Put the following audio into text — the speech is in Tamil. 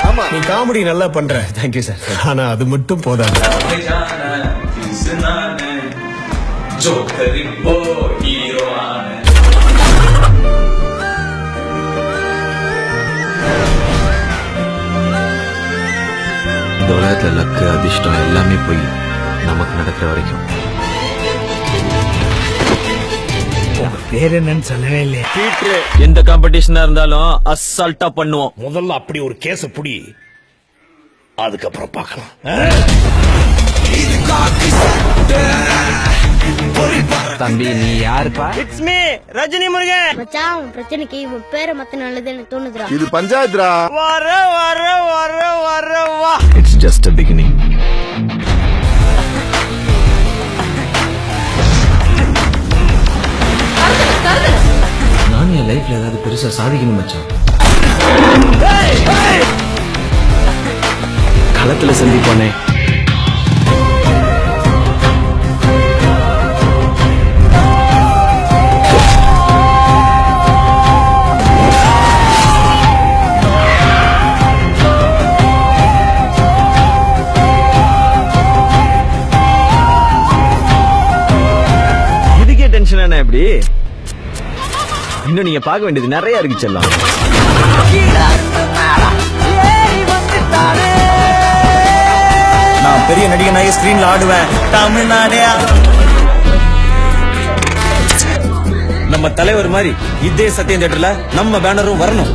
ஆமா நீ காமெடி நல்லா பண்ற. Thank you sir. ஆனா அது மட்டும் போதாது. இந்த உலகத்துல லக்கு அதிர்ஷ்டம் எல்லாமே போய் நமக்கு நடக்கிற வரைக்கும் பேர் என்னன்னு சொல்லவே இல்லையா? எந்த காம்படிஷனா இருந்தாலும் அசால்ட்டா பண்ணுவோம். முதல்ல அப்படி ஒரு கேஸ புடி, அதுக்கப்புறம் பார்க்கலாம். தம்பி நீ யாருப்பா? It's me Rajini Murugan. மச்சான் உன் பிரச்சனைக்கு உன் பேரை மத்த நல்லது எனக்கு தோணுதுடா. இது பஞ்சாயத்துடா. வர வர வர வர வா. It's just a beginning. நான் என் லைஃப்ல ஏதாவது பெருசா சாதிக்கணும் மச்சான். களத்துல சந்திப்போனே. இதுக்கே டென்ஷன் என்ன எப்படி? இன்னும் நீங்க பார்க்க வேண்டியது நிறைய இருக்கு செல்லம். நான் பெரிய நடிகனாகி ஸ்கிரீன்ல ஆடுவேன். தமிழ்நாடே நம்ம தலைவர் மாதிரி இதே சத்யம் தியேட்டர்ல நம்ம பேனரும் வரணும்.